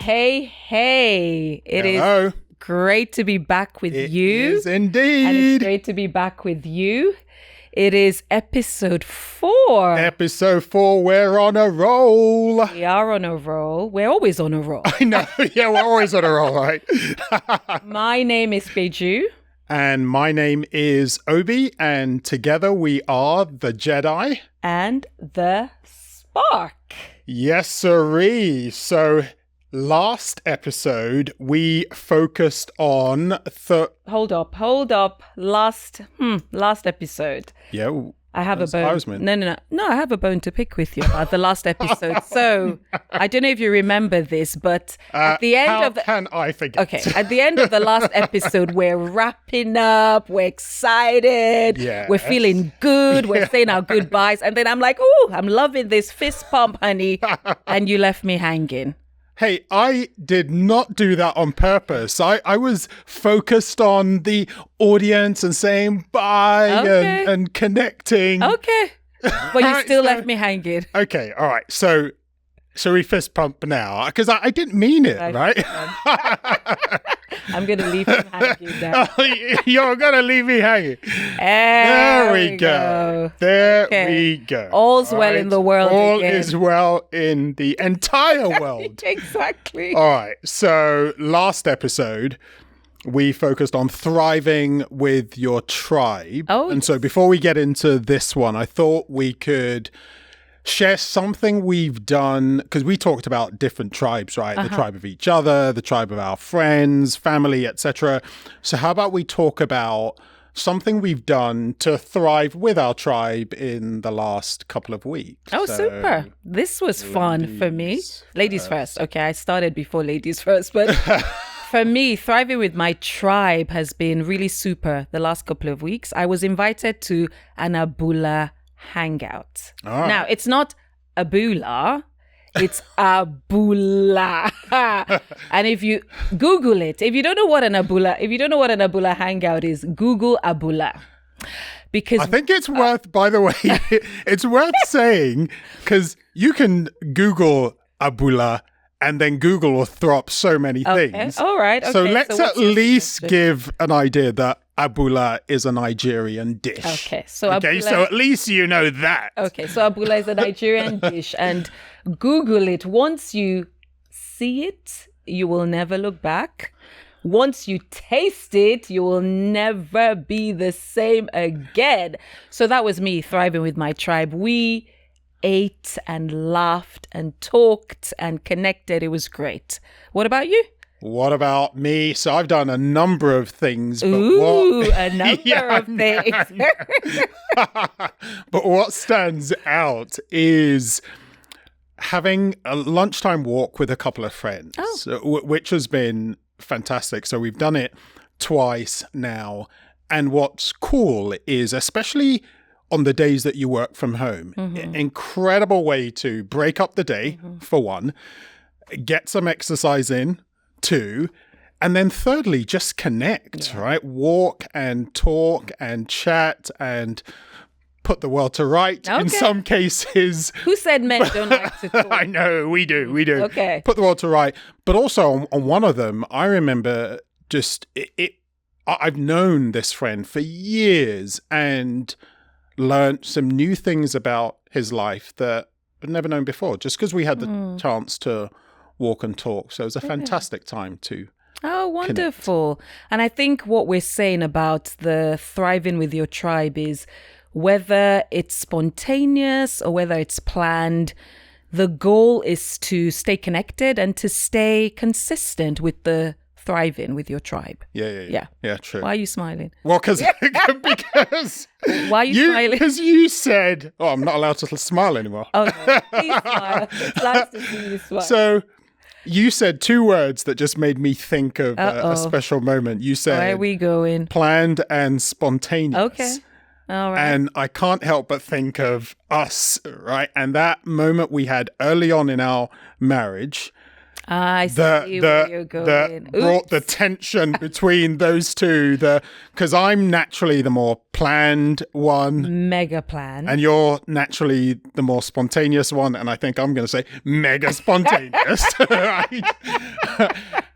Hey. It Hello. is great to be back with you. It is indeed. And it's great to be back with you. It is episode 4. Episode 4, we're on a roll. We are on a roll. We're always on a roll. I know. Yeah, we're always on a roll, right? My name is Peju. And my name is Obi. And together we are the Jedi. And the Spark. Yes, sirree. So last episode, we focused on... Hold up. Last episode. Yeah. I have a bone. No, I have a bone to pick with you about the last episode. So I don't know if you remember this, but at the end of the... can I forget? Okay, at the end of the last episode, we're wrapping up. We're excited. Yes. We're feeling good. We're saying our goodbyes. And then I'm like, oh, I'm loving this fist pump, honey. And you left me hanging. Hey, I did not do that on purpose. I was focused on the audience and saying bye and connecting. Okay. But you still left me hanging. Okay, all right. So, shall we fist pump now? Because I didn't mean it, right? I'm going to leave you hanging now. You're going to leave me hanging. There we go. There we go. All's well in the world All again. is well in the entire world. Exactly. All right. So last episode, we focused on thriving with your tribe. Oh, and so before we get into this one, I thought we could share something we've done, because we talked about different tribes, right? The tribe of each other, the tribe of our friends, family, etc. So how about we talk about something we've done to thrive with our tribe in the last couple of weeks? Oh, super. This was fun for me. Ladies first. Okay, I started before ladies first, but for me, thriving with my tribe has been really super the last couple of weeks. I was invited to an Abula hangout. Now, it's not Abula, it's Abula. And if you Google it, if you don't know what an Abula hangout is, Google Abula. Because I think it's worth, by the way, it's worth saying, because you can Google Abula and then Google will throw up so many things. All right. Okay. So let's at least give an idea that Abula is a Nigerian dish. Okay. So at least you know that. Okay. So Abula is a Nigerian dish, and Google it. Once you see it, you will never look back. Once you taste it, you will never be the same again. So that was me thriving with my tribe. We ate and laughed and talked and connected. It was great. What about you? What about me? So I've done a number of things. But a number of things. But what stands out is having a lunchtime walk with a couple of friends, which has been fantastic. So we've done it twice now. And what's cool is, especially on the days that you work from home, incredible way to break up the day, for one, get some exercise in, 2, and then thirdly, just connect, right? Walk and talk and chat and put the world to right in some cases. Who said men don't like to talk? I know, we do. Okay. Put the world to right. But also on one of them, I remember I've known this friend for years and learned some new things about his life that I'd never known before, just because we had the chance to walk and talk. So it was a fantastic time to wonderful connect. And I think what we're saying about the thriving with your tribe is whether it's spontaneous or whether it's planned, the goal is to stay connected and to stay consistent with the thriving with your tribe. Yeah, true. Why are you smiling? Well, because why are you smiling? Because you said, I'm not allowed to smile anymore. Oh, no. Please smile. It's nice to see you smile. So you said 2 words that just made me think of a special moment. You said, where are we going? Planned and spontaneous. Okay. All right. And I can't help but think of us, right? And that moment we had early on in our marriage, I see where you're going. That brought the tension between those two. Because I'm naturally the more planned one. Mega plan. And you're naturally the more spontaneous one. And I think I'm going to say mega spontaneous. Right?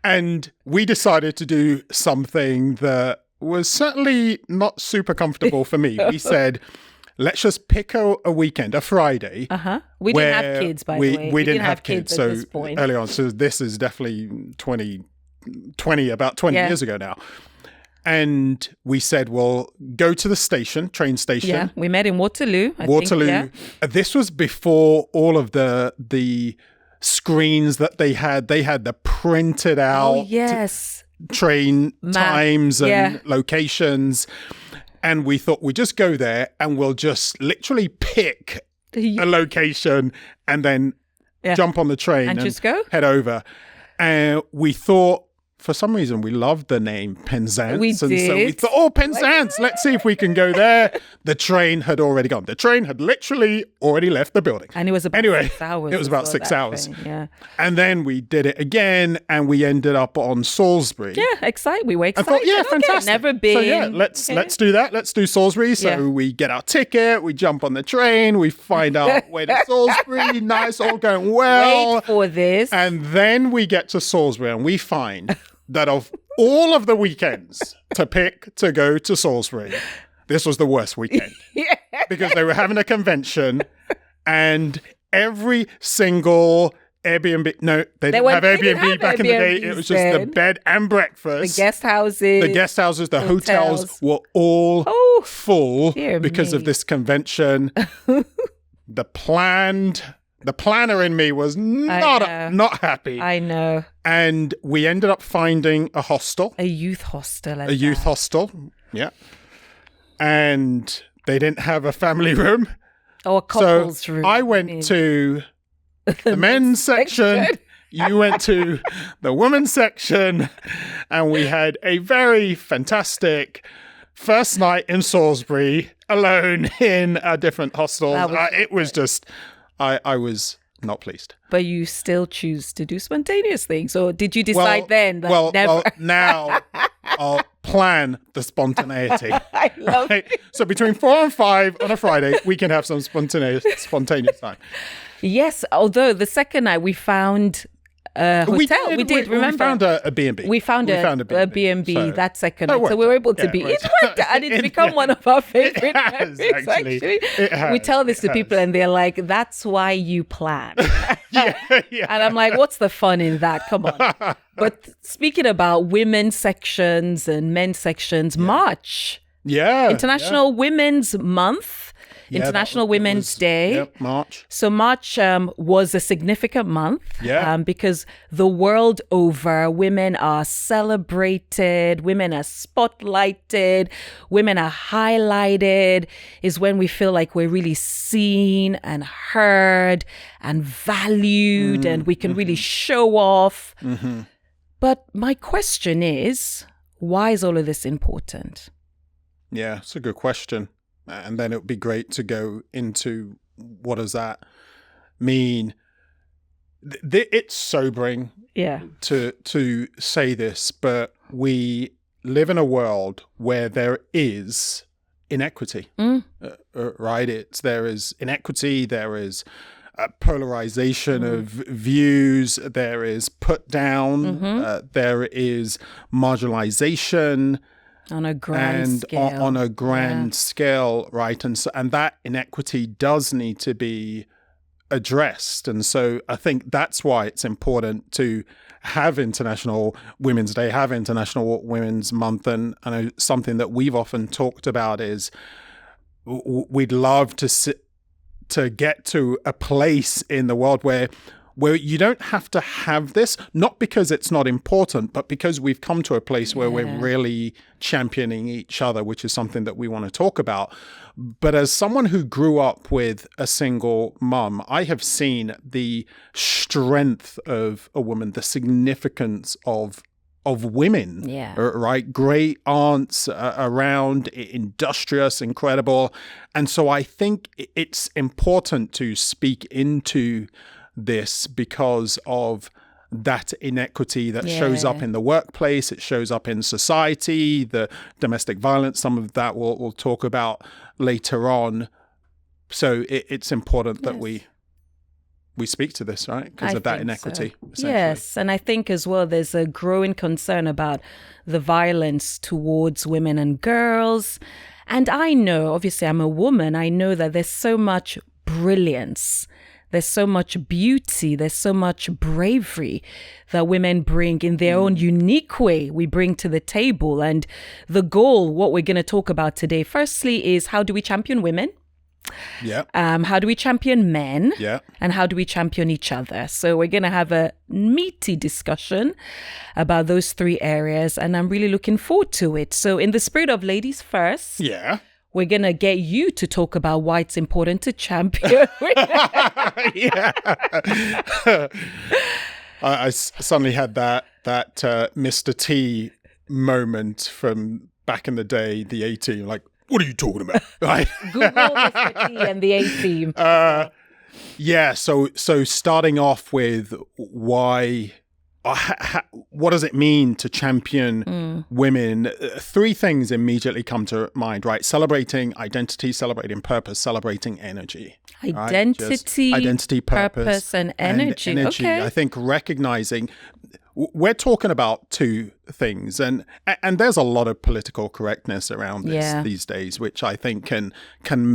And we decided to do something that was certainly not super comfortable for me. We said, let's just pick a weekend, a Friday. We didn't have kids, by the way. We didn't have kids at this point. Early on. So this is definitely about 20 years ago now. And we said, well, go to the train station. Yeah, we met in Waterloo. I think, yeah. This was before all of the screens that they had. They had the printed out train times and locations. And we thought we'd just go there and we'll just literally pick a location and then jump on the train and just go? Head over. And we thought, for some reason, we loved the name Penzance. We So did. we thought, Penzance, let's see if we can go there. The train had already gone. The train had literally already left the building. And it was about 6 hours. It was about 6 hours. Train, yeah. And then we did it again and we ended up on Salisbury. Yeah, excited. We were excited. I thought, fantastic. Never been. So let's do that. Let's do Salisbury. So we get our ticket, we jump on the train, we find our way to Salisbury. Nice, all going well. Wait for this. And then we get to Salisbury and we find that of all of the weekends to pick to go to Salisbury, this was the worst weekend. Because they were having a convention and every single Airbnb, no, they didn't have Airbnb back in the day. It was just the bed and breakfast. The guest houses, the hotels were all full because of this convention. The planner in me was not happy. I know. And we ended up finding a hostel. A youth hostel. Youth hostel, yeah. And they didn't have a family room. Or a couple's room. I went to the men's section. You went to the women's section. And we had a very fantastic first night in Salisbury, alone in a different hostel. It was just... I was not pleased. But you still choose to do spontaneous things, or did you decide then that never? Well, now I'll plan the spontaneity. I love it. So between 4 and 5 on a Friday, we can have some spontaneous time. Yes, although the second night we found a hotel. We did, remember? We found a B&B. We found a B&B that second night. So we were able to be. It worked out, and it's become one of our favorite memories, actually. We tell this to people and they're like, that's why you plan. And I'm like, what's the fun in that? Come on. But speaking about women's sections and men's sections, March. International Women's Month. International Women's Day. Yep, March. So March was a significant month because the world over, women are celebrated, women are spotlighted, women are highlighted, is when we feel like we're really seen and heard and valued and we can really show off. But my question is, why is all of this important? Yeah, it's a good question. And then it would be great to go into what does that mean. It's sobering to say this, but we live in a world where there is inequity, right? There is inequity, there is polarization of views, there is put down, there is marginalization, on a grand scale, right? And that inequity does need to be addressed. And so I think that's why it's important to have International Women's Day, have International Women's Month. And I know something that we've often talked about is we'd love to get to a place in the world where you don't have to have this, not because it's not important, but because we've come to a place where we're really championing each other, which is something that we want to talk about. But as someone who grew up with a single mum, I have seen the strength of a woman, the significance of women, right? Great aunts around, industrious, incredible. And so I think it's important to speak into this because of that inequity that shows up in the workplace, it shows up in society, the domestic violence, some of that we'll talk about later on. So it's important that we speak to this, right? Because of that inequity. So. Yes, and I think as well there's a growing concern about the violence towards women and girls. And I know, obviously I'm a woman, I know that there's so much brilliance, there's so much beauty, there's so much bravery that women bring in their own unique way, we bring to the table. And the goal, what we're going to talk about today, firstly, is how do we champion women? Yeah. How do we champion men? Yeah. And how do we champion each other? So we're going to have a meaty discussion about those three areas, and I'm really looking forward to it. So in the spirit of ladies first, we're going to get you to talk about why it's important to champion. I suddenly had that Mr. T moment from back in the day, the A-Team, like, what are you talking about? Right? Google Mr. T and the A-Team. So starting off with why, what does it mean to champion women? Three things immediately come to mind, right? Celebrating identity, celebrating purpose, celebrating energy. Identity, purpose, and energy. Okay. I think recognizing we're talking about two things, and there's a lot of political correctness around this these days, which I think can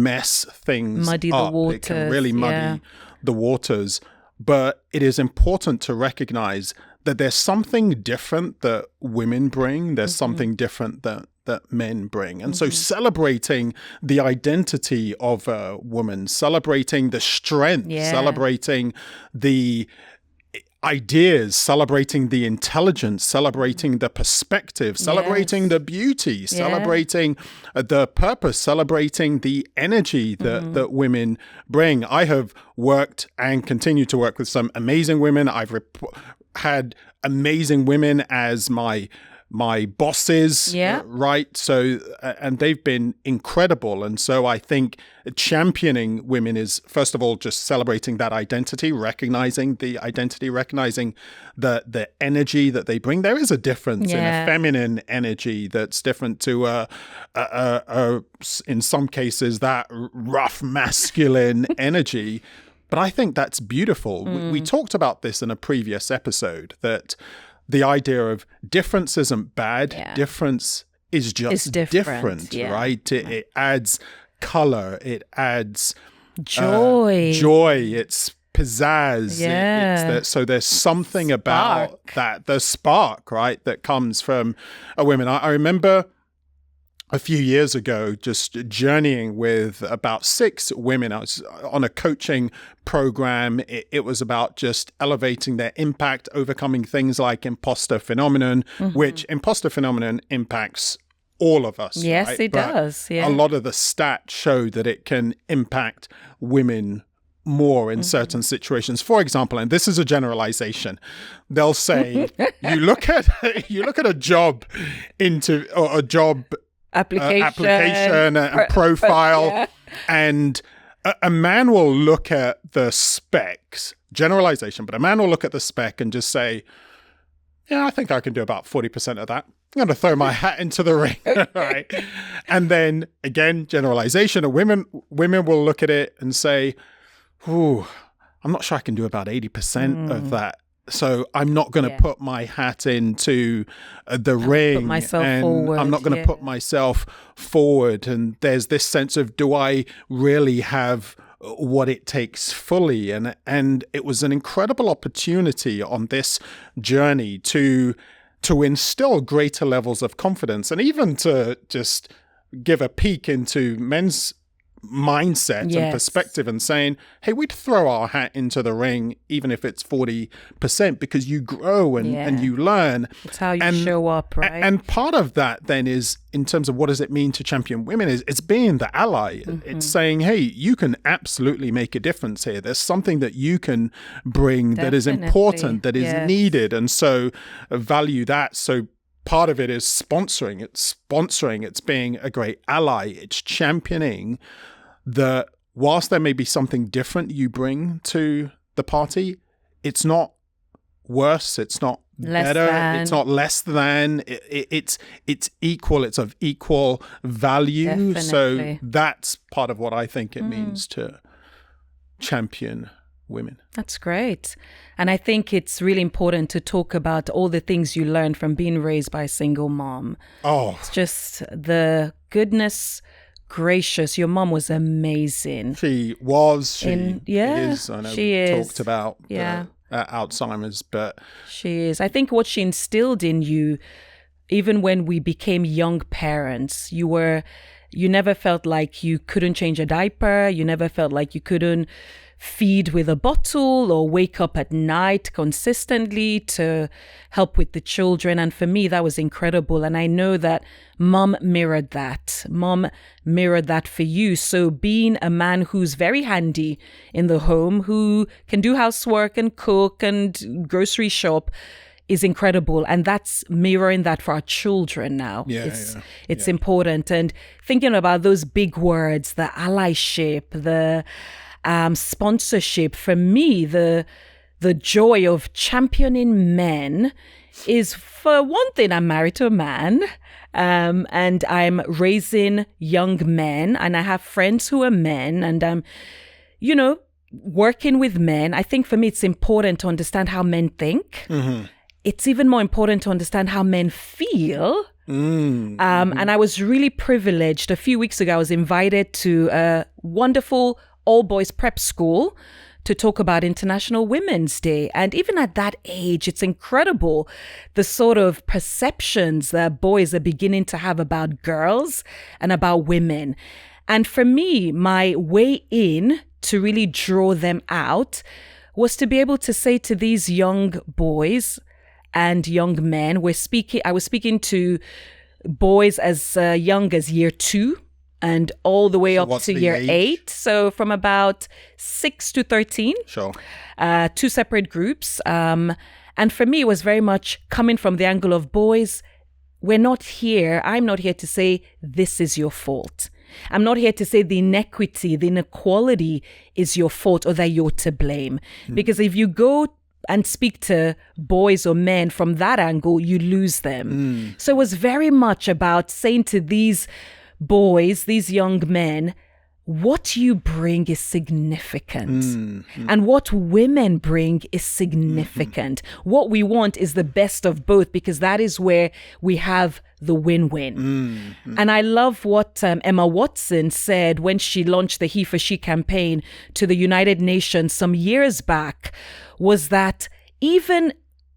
mess things muddy up. The waters. It can really muddy the waters. But it is important to recognize that there's something different that women bring. There's something different that men bring. And so celebrating the identity of a woman, celebrating the strength, celebrating the ideas, celebrating the intelligence, celebrating the perspective, celebrating the beauty, celebrating the purpose, celebrating the energy that women bring. I have worked and continue to work with some amazing women. I've had amazing women as my bosses, right? So, and they've been incredible. And so I think championing women is, first of all, just celebrating that identity, recognizing the identity, recognizing the energy that they bring. There is a difference in a feminine energy that's different to, in some cases, that rough masculine energy. But I think that's beautiful. We talked about this in a previous episode, that the idea of difference isn't bad. Difference is just different, right? It adds color. It adds joy. It's pizzazz. So there's something about that, the spark, right, that comes from a woman. I remember a few years ago, just journeying with about 6 women. I was on a coaching program. It was about just elevating their impact, overcoming things like imposter phenomenon, which imposter phenomenon impacts all of us. Yes, right? It does. Yeah. A lot of the stats show that it can impact women more in certain situations. For example, and this is a generalization, they'll say you look at a job or a job application and profile, and a man will look at the specs, generalization, but a man will look at the spec and just say, yeah, I think I can do about 40% of that. I'm going to throw my hat into the ring, right? And then again, generalization, and women will look at it and say, ooh, I'm not sure I can do about 80% of that. So I'm not going to put my hat into the ring, forward. I'm not going to put myself forward. And there's this sense of, do I really have what it takes fully? And it was an incredible opportunity on this journey to instill greater levels of confidence, and even to just give a peek into men's mindset and perspective, and saying, hey, we'd throw our hat into the ring even if it's 40%, because you grow and you learn. It's how you show up, right? And part of that then is, in terms of what does it mean to champion women, is it's being the ally. It's saying, hey, you can absolutely make a difference here. There's something that you can bring that is important, that is needed, and so value that. So part of it is sponsoring. It's being a great ally. It's championing that whilst there may be something different you bring to the party, it's not worse. It's not better. It's not less than. It's equal. It's of equal value. Definitely. So that's part of what I think it means to champion women. That's great. And I think it's really important to talk about all the things you learned from being raised by a single mom. Oh, it's just the goodness gracious. Your mom was amazing. She was. She is. I know she we is. talked about Alzheimer's, but she is. I think what she instilled in you, even when we became young parents, you never felt like you couldn't change a diaper. You never felt like you couldn't feed with a bottle or wake up at night consistently to help with the children. And for me, that was incredible. And I know that mom mirrored that. Mom mirrored that for you. So being a man who's very handy in the home, who can do housework and cook and grocery shop, is incredible. And that's mirroring that for our children now. It's important. And thinking about those big words, the allyship, the sponsorship, for me, the joy of championing men is, for one thing, I'm married to a man, and I'm raising young men, and I have friends who are men, and I'm, working with men. I think for me, it's important to understand how men think. Mm-hmm. It's even more important to understand how men feel. And I was really privileged. A few weeks ago, I was invited to a wonderful all-boys prep school to talk about International Women's Day. And even at that age, it's incredible the sort of perceptions that boys are beginning to have about girls and about women. And for me, my way in to really draw them out was to be able to say to these young boys and young men, I was speaking to boys as young as year 2 and all the way up to year 8. So from about 6 to 13. Sure. 2 separate groups. And for me, it was very much coming from the angle of boys, I'm not here to say this is your fault. I'm not here to say the inequity, the inequality is your fault or that you're to blame. Because if you go and speak to boys or men from that angle, you lose them. So it was very much about saying to these boys, these young men, what you bring is significant. And what women bring is significant. What we want is the best of both, because that is where we have the win-win. And I love what Emma Watson said when she launched the He for She campaign to the United Nations some years back, was that even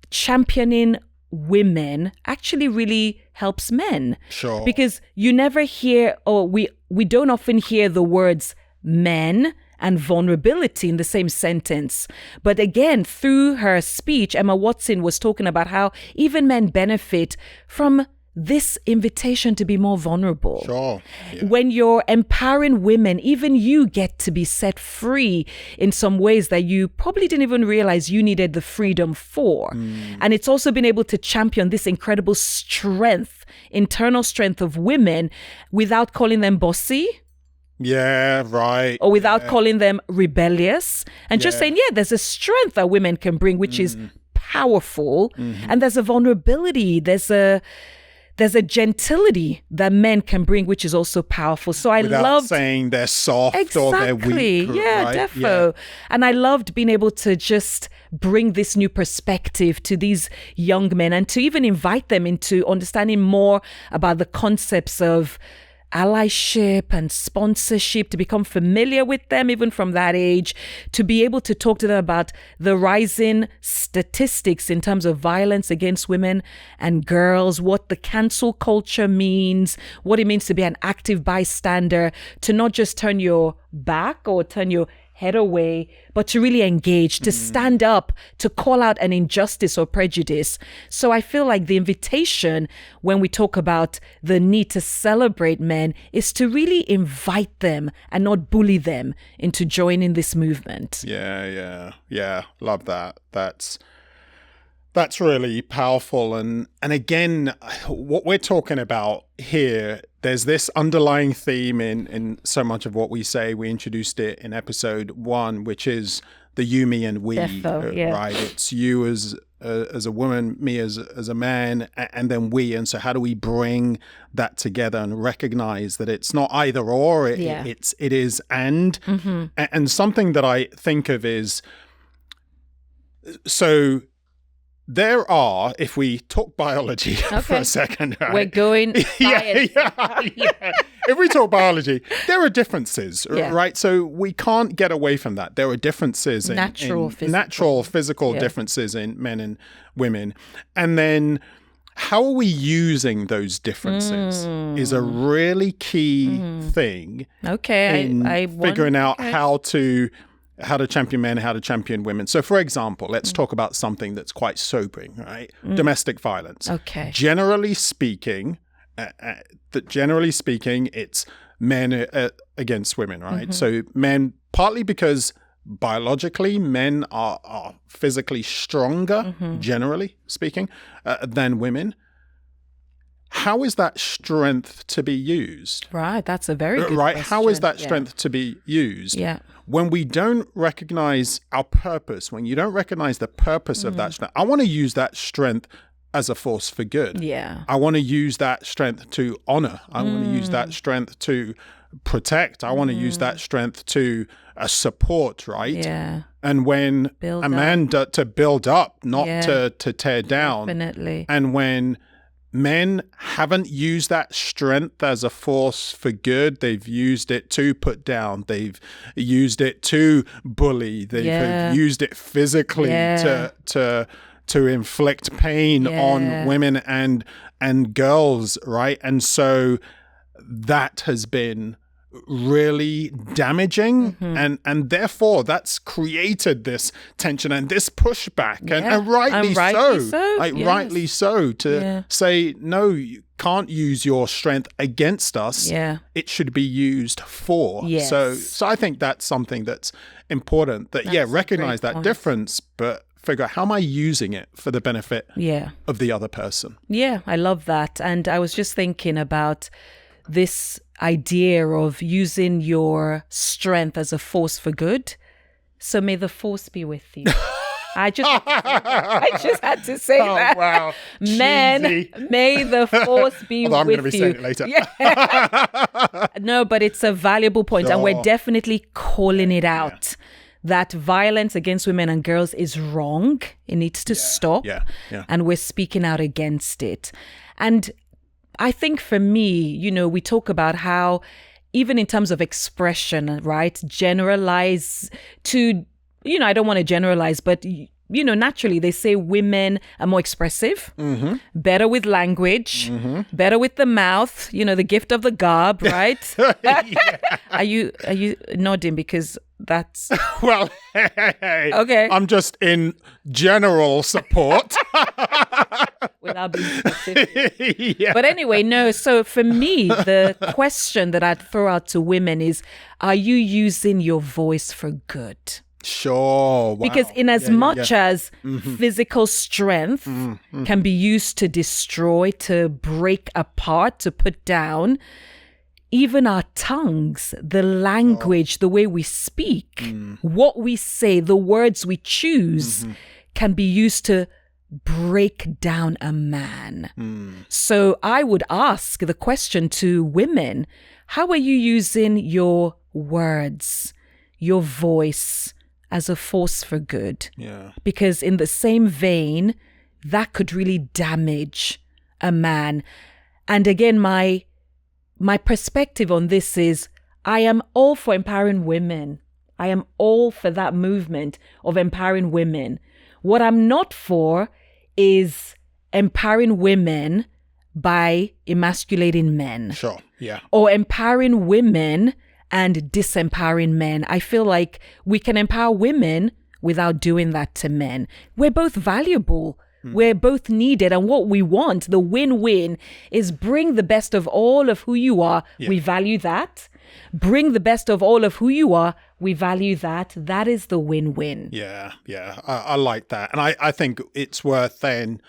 championing women actually really helps men. Sure. Because you never hear, or we don't often hear the words men and vulnerability in the same sentence. But again, through her speech, Emma Watson was talking about how even men benefit from this invitation to be more vulnerable. Sure. Yeah. When you're empowering women, even you get to be set free in some ways that you probably didn't even realize you needed the freedom for. And it's also been able to champion this incredible strength, internal strength of women without calling them bossy. Yeah, right. Or without calling them rebellious. And just saying, there's a strength that women can bring, which is powerful. And there's a vulnerability. There's a gentility that men can bring, which is also powerful. So I loved saying they're soft or they're weak. Yeah, right? defo. Yeah. And I loved being able to just bring this new perspective to these young men and to even invite them into understanding more about the concepts of allyship and sponsorship, to become familiar with them even from that age, to be able to talk to them about the rising statistics in terms of violence against women and girls, what the cancel culture means, what it means to be an active bystander, to not just turn your back or turn your head away, but to really engage, to stand up, to call out an injustice or prejudice. So I feel like the invitation when we talk about the need to celebrate men is to really invite them and not bully them into joining this movement. Yeah. Love that. That's really powerful. And again, what we're talking about here, there's this underlying theme in so much of what we say. We introduced it in episode 1, which is the you, me, and we, Defo, yeah. right? It's you as as a woman, me as a man, and then we. And so how do we bring that together and recognize that it's not either or, it is and. And something that I think of is, so there are, if we talk biology for a second, right? We're going yeah. If we talk biology, there are differences, right? So we can't get away from that. There are differences in natural physical differences in men and women. And then how are we using those differences is a really key thing. In figuring out how to champion men, how to champion women. So, for example, let's talk about something that's quite sobering, right? Domestic violence. Generally speaking, it's men against women, right? So men, partly because biologically men are physically stronger, generally speaking, than women. How is that strength to be used? Right, that's a very good right. question. How is that strength to be used? When we don't recognize our purpose, when you don't recognize the purpose of that strength, I want to use that strength as a force for good. I want to use that strength to honor. I want to use that strength to protect. I want to use that strength to support, right? And when build a man to build up, not to tear down. Definitely. And when men haven't used that strength as a force for good. They've used it to put down. They've used it to bully. They've used it physically to inflict pain on women and girls, right? And so that has been really damaging, and therefore that's created this tension and this pushback, and rightly so. Rightly so, to say, no, you can't use your strength against us. It should be used for. So I think that's something that's important, that recognize that difference, but figure out, how am I using it for the benefit of the other person? I love that. And I was just thinking about this idea of using your strength as a force for good. So may the force be with you. I just had to say that. Wow. Men, may the force be with you. I'm going to be saying it later. No, but it's a valuable point, and we're definitely calling it out. That violence against women and girls is wrong. It needs to stop. And we're speaking out against it. And I think for me, we talk about how, even in terms of expression, right? Generalize to, I don't want to generalize, but, naturally they say women are more expressive, better with language, better with the mouth, the gift of the gab, right? Are you nodding because that's... Well, hey. Okay. I'm just in general support. Without being specific. But anyway, no. So for me, the question that I'd throw out to women is, are you using your voice for good? Sure. Wow. Because in as much as physical strength can be used to destroy, to break apart, to put down, even our tongues, the language, the way we speak, what we say, the words we choose can be used to break down a man. So I would ask the question to women, how are you using your words, your voice as a force for good? Because in the same vein, that could really damage a man. And again, my perspective on this is, I am all for empowering women. I am all for that movement of empowering women. What I'm not for is empowering women by emasculating men. Or empowering women and disempowering men. I feel like we can empower women without doing that to men. We're both valuable. We're both needed. And what we want, the win-win, is bring the best of all of who you are. We value that. Bring the best of all of who you are. We value that. That is the win-win. I like that. And I think it's worth then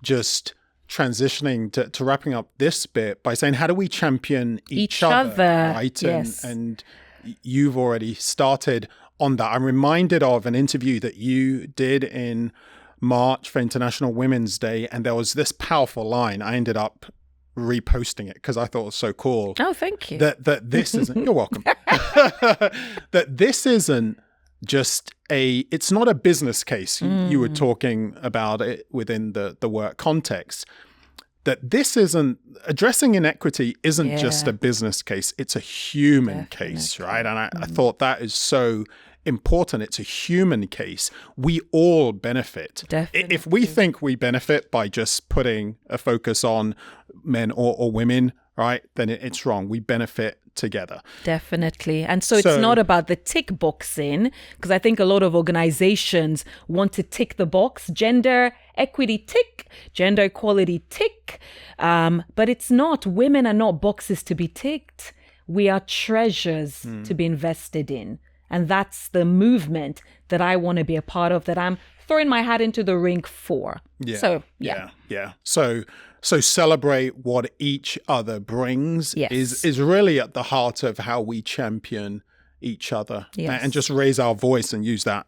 just transitioning to wrapping up this bit by saying, how do we champion each other? Right? And you've already started on that. I'm reminded of an interview that you did in march for International Women's Day, and there was this powerful line. I ended up reposting it because I thought it was so cool. Oh, thank you. That this isn't, you're welcome. That this isn't just it's not a business case. You were talking about it within the work context. That this isn't, addressing inequity isn't just a business case, it's a human case, right? And I thought that is so important. It's a human case. We all benefit. Definitely. If we think we benefit by just putting a focus on men or women, right, then it's wrong. We benefit together. Definitely. And so it's not about the tick boxing, because I think a lot of organizations want to tick the box. Gender equity, tick. Gender equality, tick. But it's not. Women are not boxes to be ticked. We are treasures to be invested in. And that's the movement that I want to be a part of, that I'm throwing my hat into the ring for. Yeah. So, Yeah. So celebrate what each other brings Yes. is really at the heart of how we champion each other. Yes. And just raise our voice and use that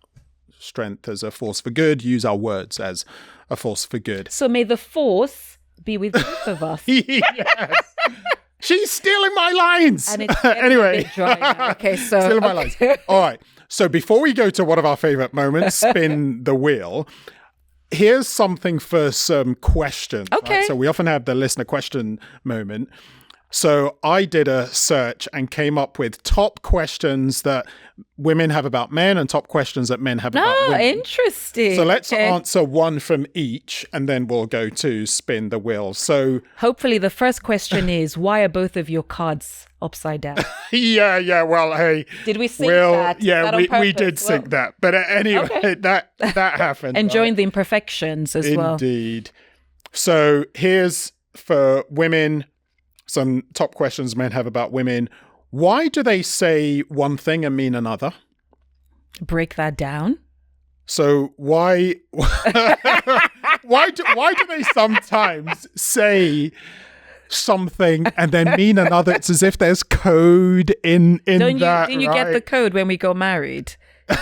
strength as a force for good, use our words as a force for good. So may the force be with both of us. Yes. She's stealing my lines. And it's getting Anyway. a bit dry now. Okay, so Stealing my lines. All right. So before we go to one of our favorite moments, spin the wheel, here's something for some questions. Okay. Right? So we often have the listener question moment. So I did a search and came up with top questions that women have about men and top questions that men have about women. Interesting. So let's answer one from each, and then we'll go to spin the wheel. So hopefully the first question is, why are both of your cards upside down? yeah. Well, hey, Did we sync that? Yeah, That on we purpose? did sync that. But anyway, that happened. Enjoying the imperfections as well. Indeed. So here's for women, some top questions men have about women. Why do they say one thing and mean another? Break that down. So why do they sometimes say something and then mean another? It's as if there's code in Didn't that. you get the code when we got married?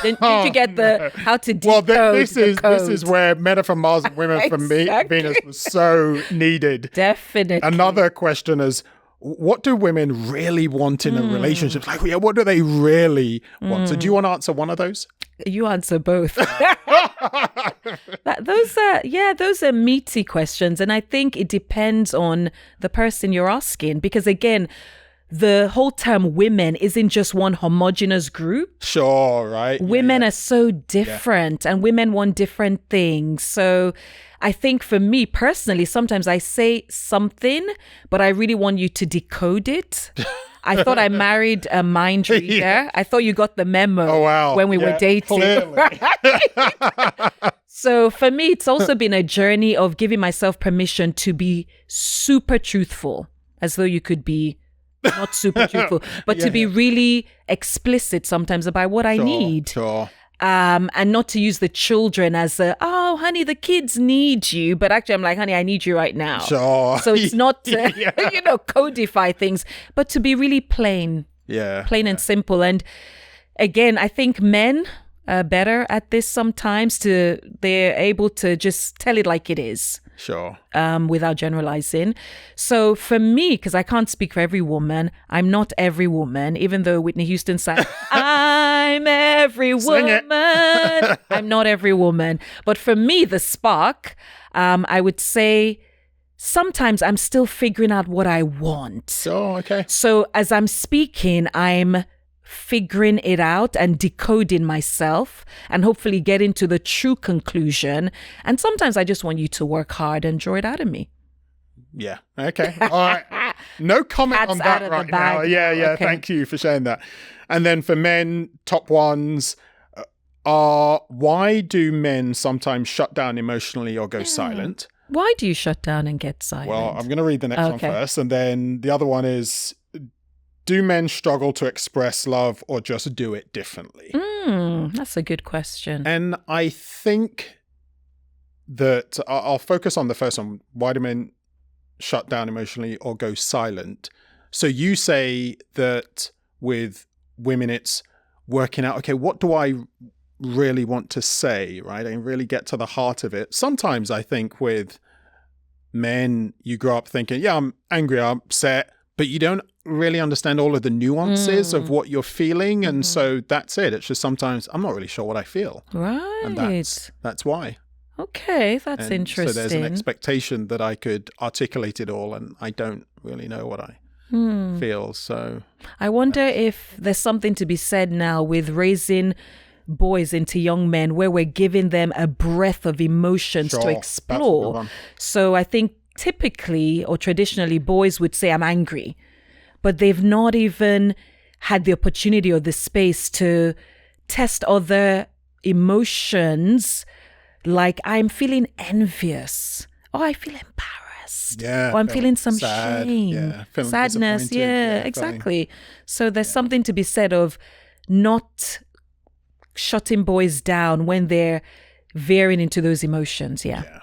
Did you get the how to decode this is the code? this is where men are from Mars and women are from Venus was so needed. Definitely. Another question is, what do women really want in a relationship? Like, what do they really want? So do you want to answer one of those? You answer both. Those are meaty questions. And I think it depends on the person you're asking. Because again, the whole term women isn't just one homogenous group. Sure, right. Women are so different and women want different things. So I think for me personally, sometimes I say something, but I really want you to decode it. I thought I married a mind reader. Yeah. I thought you got the memo when we were dating. Clearly. So for me, it's also been a journey of giving myself permission to be super truthful, as though you could be not super truthful, but to be really explicit sometimes about what I need. Sure. And not to use the children as oh, honey, the kids need you. But actually, I'm like, honey, I need you right now. Sure. So it's not to, codify things, but to be really plain. Yeah. Plain and simple. And again, I think men are better at this sometimes. They're able to just tell it like it is. Sure. Without generalizing. So for me, because I can't speak for every woman, I'm not every woman, even though Whitney Houston sang, I'm every woman. I'm not every woman. But for me, the spark, I would say sometimes I'm still figuring out what I want. Oh, okay. So as I'm speaking, I'm figuring it out and decoding myself and hopefully getting to the true conclusion. And sometimes I just want you to work hard and draw it out of me. Yeah. Okay. All right. No comment Cat's on out that of right the now. bag. Yeah. Okay. Thank you for sharing that. And then for men, top ones are, why do men sometimes shut down emotionally or go silent? Why do you shut down and get silent? Well, I'm going to read the next one first. And then the other one is, do men struggle to express love or just do it differently? That's a good question. And I think that I'll focus on the first one. Why do men shut down emotionally or go silent? So you say that with women, it's working out, okay, what do I really want to say, right? And really get to the heart of it. Sometimes I think with men, you grow up thinking, yeah, I'm angry, I'm upset, but you don't really understand all of the nuances of what you're feeling. And so that's it. It's just sometimes I'm not really sure what I feel. Right. And that's why. Okay, that's interesting. So there's an expectation that I could articulate it all, and I don't really know what I feel. So I wonder if there's something to be said now with raising boys into young men where we're giving them a breadth of emotions to explore. So I think typically or traditionally boys would say, I'm angry, but they've not even had the opportunity or the space to test other emotions, like I'm feeling envious, or I feel embarrassed, or I'm feeling some shame, sadness. Yeah, exactly. So there's something to be said of not shutting boys down when they're veering into those emotions. Yeah.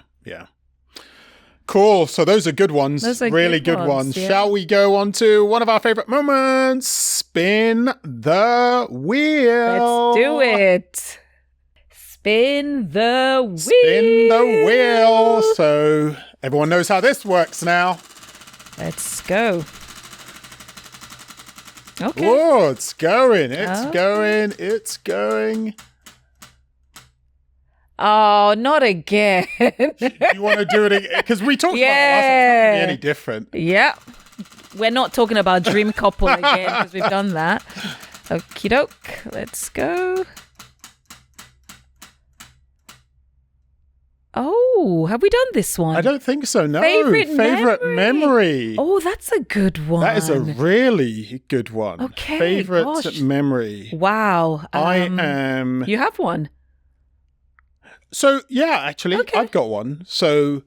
Cool. So those are good ones. Those are really good ones. Yeah. Shall we go on to one of our favorite moments? Spin the wheel. Let's do it. Spin the wheel. Spin the wheel. So everyone knows how this works now. Let's go. Okay. Oh, it's going. It's going. Oh, not again. You want to do it again? Because we talked about it last time. It's not going to be any different. Yeah. We're not talking about dream couple again because we've done that. Okie doke. Let's go. Oh, have we done this one? I don't think so, no. Favorite memory. Oh, that's a good one. That is a really good one. Okay. Favorite memory. Wow. I am... You have one? So, yeah, actually, Okay. I've got one. So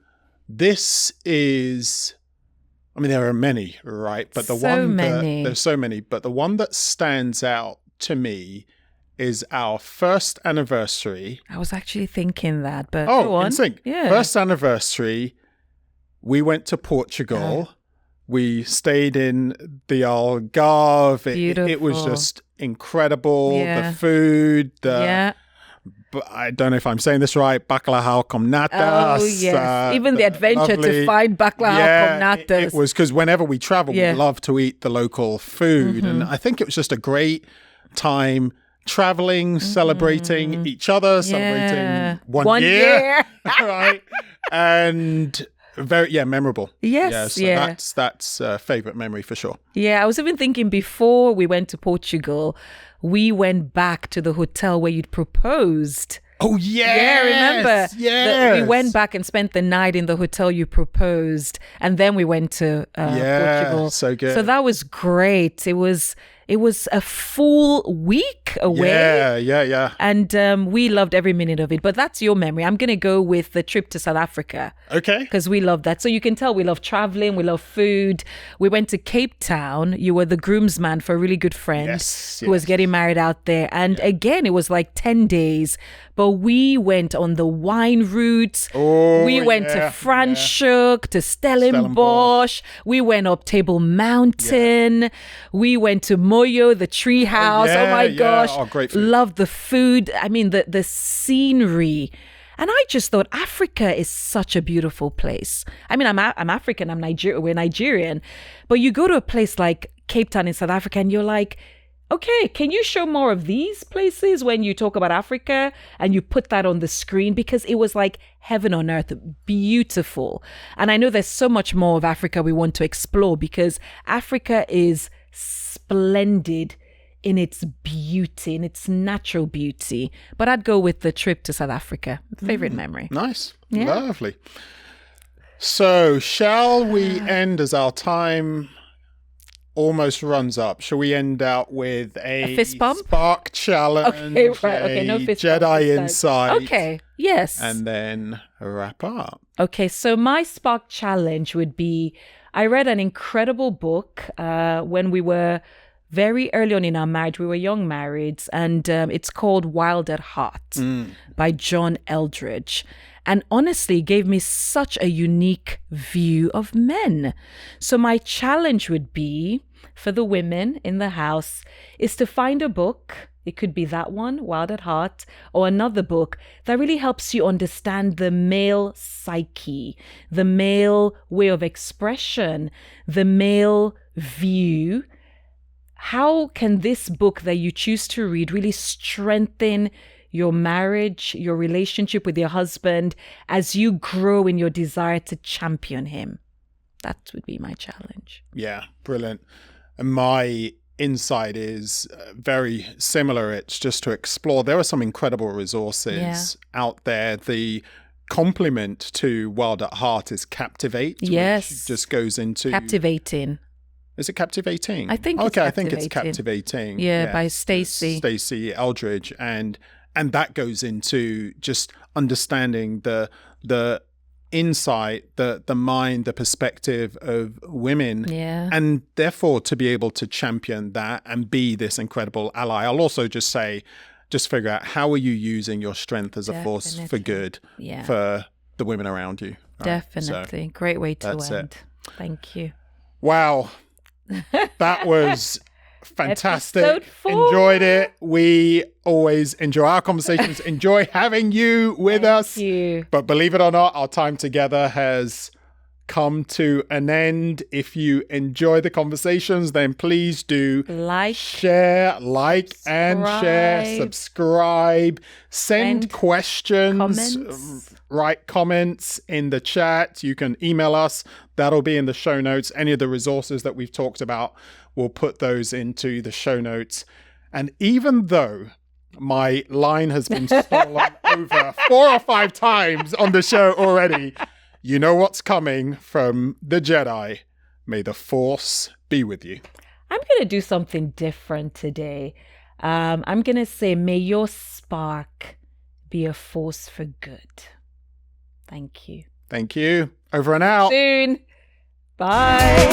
this is... I mean, there are many, right? But there's so many. But the one that stands out to me is our first anniversary. I was actually thinking that, but go on. In sync. Yeah. First anniversary, we went to Portugal. We stayed in the Algarve. It was just incredible. Yeah. The food, but I don't know if I'm saying this right, bacalhau com natas. Oh, yes. Even the adventure to find bacalhau com natas. It was because whenever we travel, we love to eat the local food. And I think it was just a great time traveling, celebrating each other, celebrating one year. Right. And very, memorable. Yes. That's a favorite memory for sure. Yeah, I was even thinking before we went to Portugal, we went back to the hotel where you'd proposed. Oh, yes. Yeah, remember? Yes. We went back and spent the night in the hotel you proposed, and then we went to Portugal. So good. So that was great. It was a full week away. Yeah. And we loved every minute of it. But that's your memory. I'm going to go with the trip to South Africa. Okay. Because we love that. So you can tell we love traveling. We love food. We went to Cape Town. You were the groomsman for a really good friend who was getting married out there. And again, it was like 10 days. But we went on the wine route. We went to Franschhoek, to Stellenbosch. We went up Table Mountain. We went to Moyo, the tree house. Oh my gosh. Oh, great food. Loved the food. I mean, the scenery. And I just thought Africa is such a beautiful place. I mean, I'm African. We're Nigerian. But you go to a place like Cape Town in South Africa and you're like, okay, can you show more of these places when you talk about Africa and you put that on the screen? Because it was like heaven on earth, beautiful. And I know there's so much more of Africa we want to explore because Africa is splendid in its beauty, in its natural beauty. But I'd go with the trip to South Africa. Favorite memory. Nice. Yeah. Lovely. So shall we end as our time almost runs up? Shall we end out with a fist bump? Spark challenge? Okay, right. Okay, no fist bump. Jedi Insight. Okay, yes. And then wrap up. Okay, so my Spark challenge would be, I read an incredible book when we were very early on in our marriage. We were young marrieds, and it's called Wild at Heart by John Eldridge. And honestly, gave me such a unique view of men. So my challenge would be for the women in the house is to find a book. It could be that one, Wild at Heart, or another book that really helps you understand the male psyche, the male way of expression, the male view. How can this book that you choose to read really strengthen your marriage, your relationship with your husband as you grow in your desire to champion him? That would be my challenge. Yeah, brilliant. And my insight is very similar. It's just to explore. There are some incredible resources out there. The complement to Wild at Heart is Captivate, which just goes into... Captivating. Is it Captivating? I think it's I think it's Captivating. Yeah, by Stacey Eldridge. And that goes into just understanding the insight, the mind, the perspective of women, and therefore to be able to champion that and be this incredible ally. I'll also just say, just figure out how are you using your strength as a force for good for the women around you. Definitely. So, great way to end. It. Thank you. Wow. That was fantastic. Enjoyed it. We always enjoy our conversations, enjoy having you with us. But believe it or not, our time together has come to an end. If you enjoy the conversations, then please do share, subscribe, send questions, write comments in the chat. You can email us. That'll be in the show notes. Any of the resources that we've talked about, we'll put those into the show notes. And even though my line has been stolen over 4 or 5 times on the show already, you know what's coming from the Jedi. May the Force be with you. I'm going to do something different today. I'm going to say, may your spark be a force for good. Thank you. Thank you. Over and out. Soon. Bye.